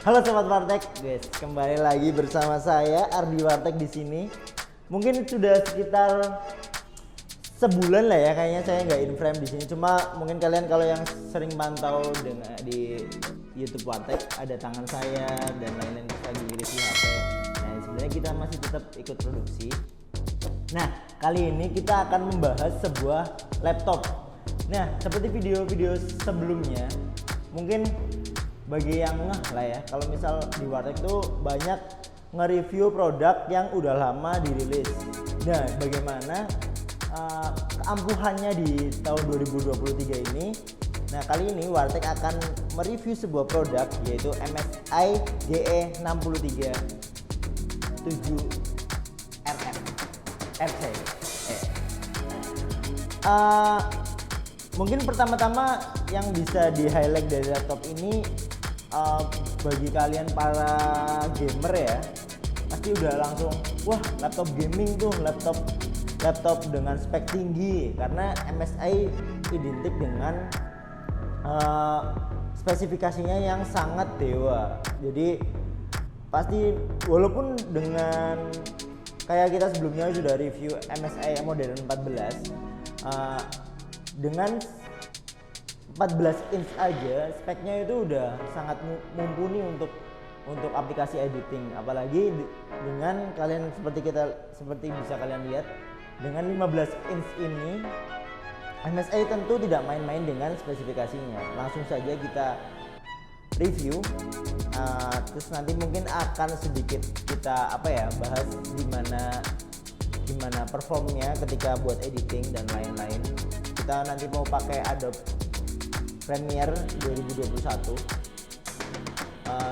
Halo Sobat Warteg, guys, kembali lagi bersama saya Ardi Warteg di sini. Mungkin sudah sekitar sebulan lah ya, kayaknya saya nggak in frame di sini. Cuma mungkin kalian kalau yang sering pantau dengan di YouTube Warteg, ada tangan saya dan lain-lain lagi review HP. Nah, sebenarnya kita masih tetap ikut produksi. Nah, kali ini kita akan membahas sebuah laptop. Nah, seperti video-video sebelumnya, mungkin bagi yang ngeh lah ya, kalau misal di Warteg tuh banyak nge-review produk yang udah lama dirilis. Nah, bagaimana keampuhannya di tahun 2023 ini. Nah, kali ini Warteg akan mereview sebuah produk yaitu MSI GE63 7RF RC. Mungkin pertama-tama yang bisa di-highlight dari laptop ini, bagi kalian para gamer ya, pasti udah langsung wah, laptop gaming tuh, laptop dengan spek tinggi, karena MSI identik dengan spesifikasinya yang sangat dewa. Jadi pasti walaupun dengan kayak kita sebelumnya sudah review MSI model 14, dengan 14 inch aja speknya itu udah sangat mumpuni untuk aplikasi editing, apalagi dengan kalian seperti bisa kalian lihat dengan 15 inch ini. MSI tentu tidak main-main dengan spesifikasinya. Langsung saja kita review, terus nanti mungkin akan sedikit kita bahas gimana performnya ketika buat editing dan lain-lain. Kita nanti mau pakai Adobe Premiere 2021.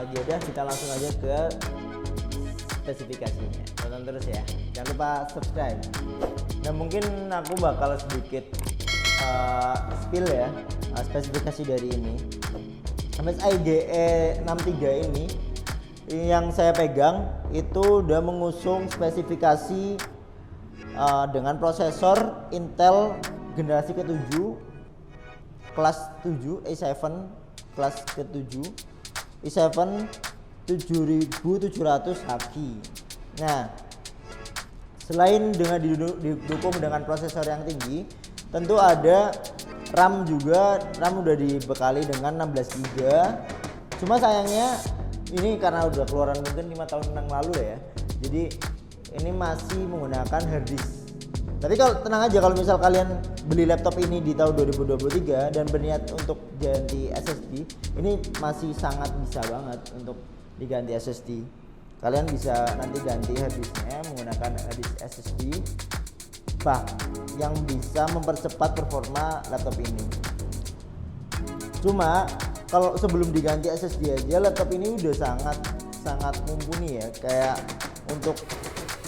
Yaudah, kita langsung aja ke spesifikasinya. Tonton terus ya, jangan lupa subscribe. Dan mungkin aku bakal sedikit spill ya spesifikasi dari ini. MSI GE63 ini yang saya pegang itu udah mengusung spesifikasi dengan prosesor Intel generasi ke-7 kelas 7 i7 kelas ke-7 i7 7700HQ. Nah, selain dengan didukung dengan prosesor yang tinggi, tentu ada RAM juga. RAM udah dibekali dengan 16 GB. Cuma sayangnya ini karena udah keluaran mungkin 5 tahun yang lalu ya, jadi ini masih menggunakan hard disk. Tapi kalau tenang aja, kalau misal kalian beli laptop ini di tahun 2023 dan berniat untuk ganti SSD, ini masih sangat bisa banget untuk diganti SSD. Kalian bisa nanti ganti hard disknya menggunakan hard disk SSD, yang bisa mempercepat performa laptop ini. Cuma kalau sebelum diganti SSD aja, laptop ini udah sangat mumpuni ya, kayak untuk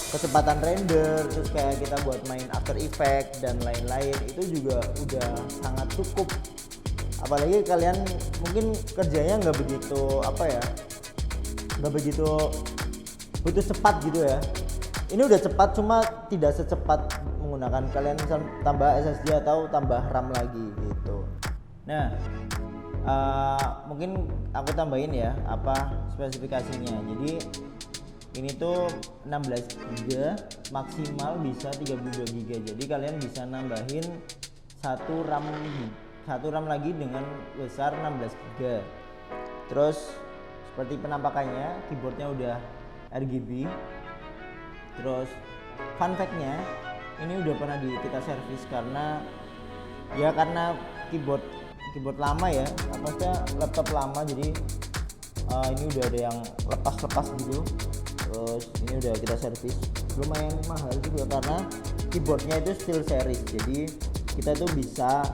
kecepatan render, terus kayak kita buat main After Effects dan lain-lain, itu juga udah sangat cukup. Apalagi kalian mungkin kerjanya nggak begitu butuh cepat gitu ya. Ini udah cepat, cuma tidak secepat menggunakan kalian misal tambah SSD atau tambah RAM lagi gitu. Nah, mungkin aku tambahin ya spesifikasinya. Jadi ini tuh 16 GB, maksimal bisa 32 GB. Jadi kalian bisa nambahin satu RAM lagi dengan besar 16 GB. Terus seperti penampakannya, keyboardnya udah RGB. Terus fun fact-nya, ini udah pernah kita servis karena keyboard lama ya, maksudnya laptop lama, jadi ini udah ada yang lepas gitu. Terus ini udah kita servis, lumayan mahal juga karena keyboardnya itu steel series, jadi kita tuh bisa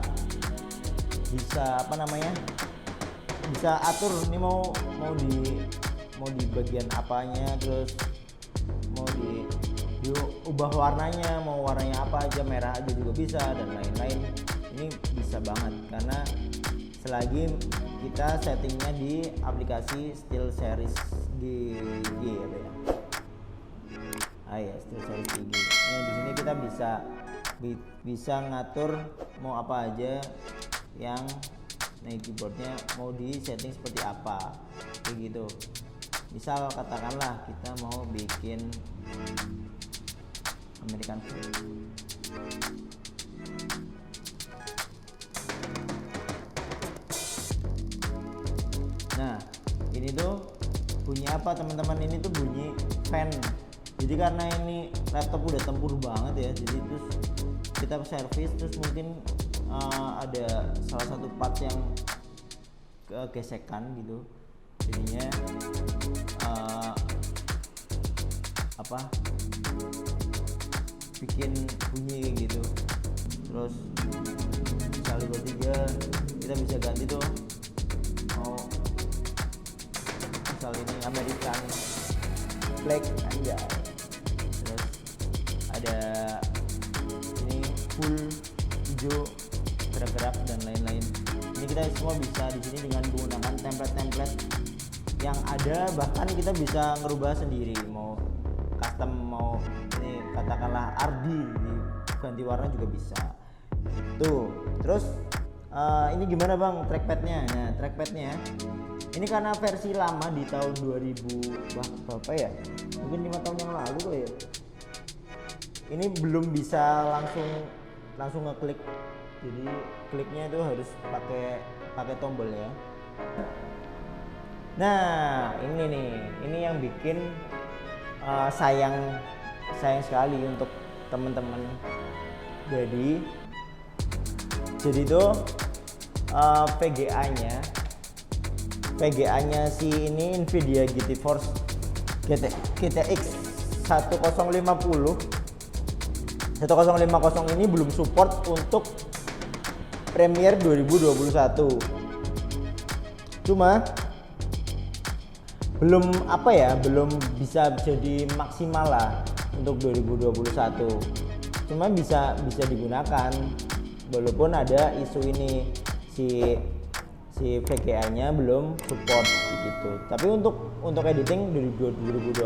atur ini mau di bagian apanya, terus mau diubah warnanya, mau warnanya apa aja, merah aja juga bisa dan lain-lain. Ini bisa banget karena selagi kita settingnya di aplikasi steel series GG steel series GG. Nah, di sini kita bisa ngatur mau apa aja yang Nah keyboardnya mau di setting seperti apa kayak gitu. Misal katakanlah kita mau bikin American Food. Nah ini tuh bunyi apa teman-teman, ini tuh bunyi fan. Jadi karena ini laptop udah tempur banget ya, jadi terus kita servis terus mungkin ada salah satu part yang kegesekan gitu, jadinya bikin bunyi kayak gitu. Terus misal 23 kita bisa ganti tuh mau misal ini American Black aja, terus ada ini full hijau gerak-gerak dan lain-lain. Ini kita semua bisa di sini dengan menggunakan template-template yang ada, bahkan kita bisa ngerubah sendiri, mau custom, mau ini katakanlah RD ganti warna juga bisa gitu. Terus ini gimana bang trackpadnya? Nah trackpadnya ini karena versi lama di tahun 2000 berapa ya, mungkin 5 tahun yang lalu kali ya, ini belum bisa langsung ngeklik, jadi kliknya itu harus pakai tombol ya. Nah ini nih, ini yang bikin sayang sekali untuk teman-teman. Jadi tuh VGA-nya si ini Nvidia GeForce GTX 1050 ini belum support untuk Premiere 2021. Cuma belum belum bisa jadi maksimal lah untuk 2021. Cuma bisa digunakan walaupun ada isu ini si VGA-nya belum support gitu. Tapi untuk editing 2021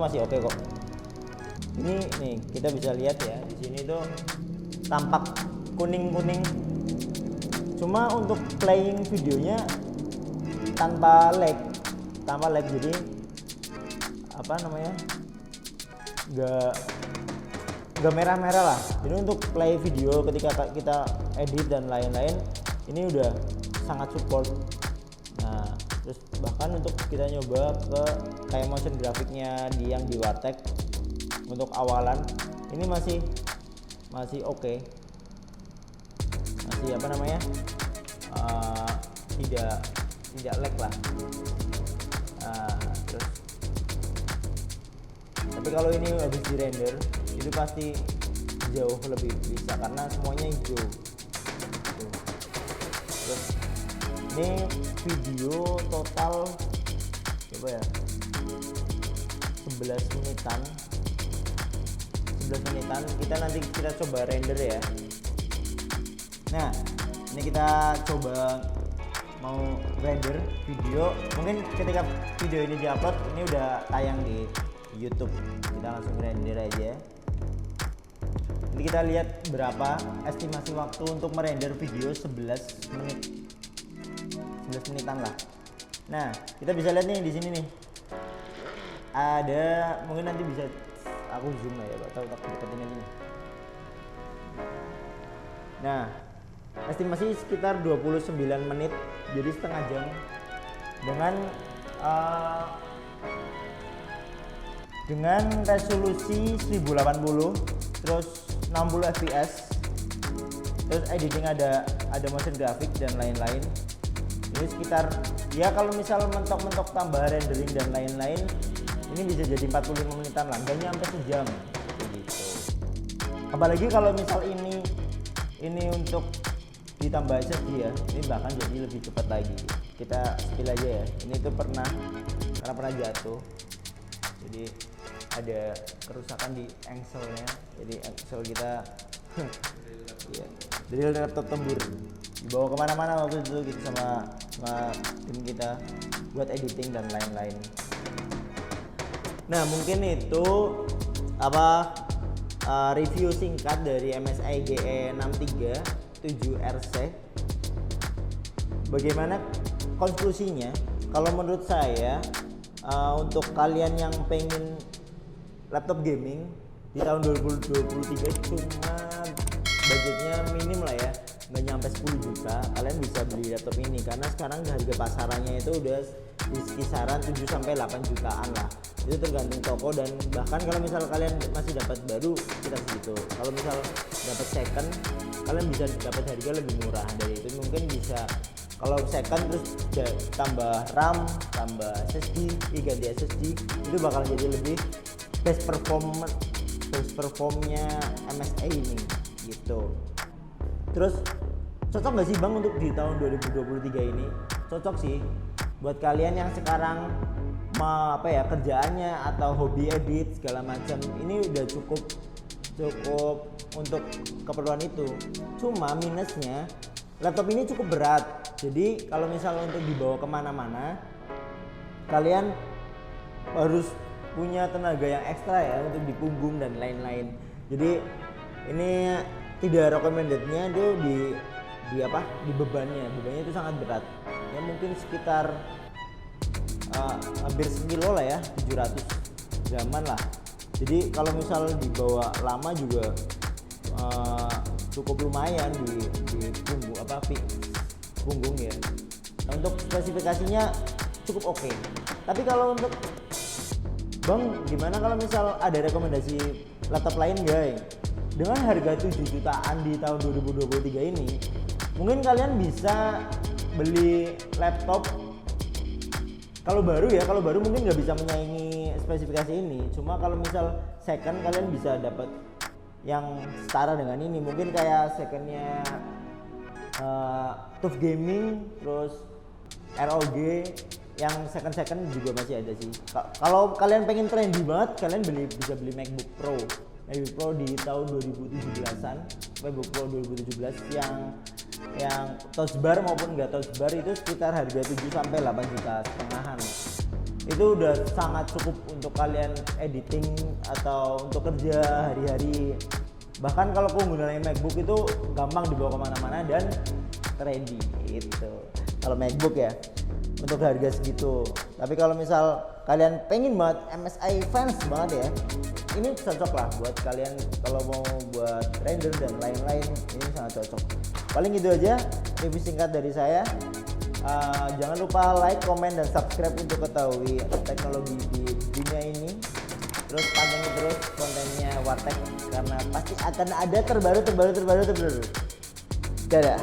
masih oke kok. Ini nih kita bisa lihat ya, di sini tuh tampak kuning-kuning. Cuma untuk playing videonya tanpa lag, jadi nggak merah-merah lah. Jadi untuk play video ketika kita edit dan lain-lain ini udah sangat support. Nah terus bahkan untuk kita nyoba ke kayak motion grafiknya yang di Wartek untuk awalan ini masih oke. Masih tidak lag lah. Terus tapi kalau ini habis di render itu pasti jauh lebih bisa karena semuanya hijau. Terus ini video total 11 menitan. Kita coba render ya. Nah ini kita coba mau render video. Mungkin ketika video ini diupload ini udah tayang di YouTube, kita langsung render aja. Jadi kita lihat berapa estimasi waktu untuk merender video 11 menitan lah. Nah kita bisa lihat nih di sini nih ada, mungkin nanti bisa aku zoom lah ya, tahu tak deketin aja nih. Nah estimasi sekitar 29 menit, jadi setengah jam dengan resolusi 1080 terus 60 fps, terus editing ada motion grafik dan lain-lain. Ini sekitar ya kalau misal mentok-mentok tambah rendering dan lain-lain ini bisa jadi 45 menitan lah, nggak nyampe sejam gitu. Apalagi kalau misal ini untuk ditambah SSD ya, ini bahkan jadi lebih cepat lagi. Kita spill aja ya, ini tuh pernah jatuh, jadi ada kerusakan di engselnya, jadi engsel kita ya, dari laptop tembur, dibawa kemana-mana waktu itu gitu sama tim kita buat editing dan lain-lain. Nah mungkin itu review singkat dari MSI GE 637RC bagaimana konklusinya? Kalau menurut saya untuk kalian yang pengen laptop gaming di tahun 2023 cuma budgetnya minim lah ya, nggak nyampe 10 juta, kalian bisa beli laptop ini karena sekarang harga pasarannya itu udah di kisaran 7 sampai 8 jutaan lah. Itu tergantung toko, dan bahkan kalau misal kalian masih dapat baru kita segitu. Kalau misal dapat second, kalian bisa dapat harga lebih murah dari itu. Mungkin bisa kalau second terus tambah RAM, tambah SSD, ganti SSD, itu bakal jadi lebih best performnya MSI ini gitu. Terus cocok nggak sih bang untuk di tahun 2023 ini? Cocok sih buat kalian yang sekarang kerjaannya atau hobi edit segala macam, ini udah cukup untuk keperluan itu. Cuma minusnya laptop ini cukup berat, jadi kalau misalnya untuk dibawa kemana-mana kalian harus punya tenaga yang ekstra ya untuk di punggung dan lain-lain. Jadi ini tidak recommendednya itu di bebannya itu sangat berat ya, mungkin sekitar hampir 1 kilo lah ya, 700 graman lah. Jadi kalau misal dibawa lama juga cukup lumayan di punggung ya. Nah, untuk spesifikasinya cukup oke. Tapi kalau untuk bang, gimana kalau misal ada rekomendasi laptop lain guys? Dengan harga 7 jutaan di tahun 2023 ini, mungkin kalian bisa beli laptop kalau baru mungkin nggak bisa menyaingi spesifikasi ini. Cuma kalau misal second, kalian bisa dapat yang setara dengan ini. Mungkin kayak secondnya TUF Gaming, terus ROG, yang second juga masih ada sih. Kalau kalian pengen trendy banget, kalian bisa beli MacBook Pro di tahun 2017-an, MacBook Pro 2017 yang touch bar maupun nggak touch bar itu sekitar harga 7 sampai 8 juta setengahan. Itu udah sangat cukup untuk kalian editing atau untuk kerja hari-hari. Bahkan kalau penggunaan MacBook itu gampang dibawa kemana-mana dan trendy itu kalau MacBook ya untuk harga segitu. Tapi kalau misal kalian pengen banget MSI fans banget ya, ini cocok lah buat kalian kalau mau buat render dan lain-lain, ini sangat cocok. Paling gitu aja review singkat dari saya. Jangan lupa like, comment, dan subscribe untuk ketahui teknologi di dunia ini. Terus pantengin terus kontennya Warteg karena pasti akan ada terbaru. Dadah.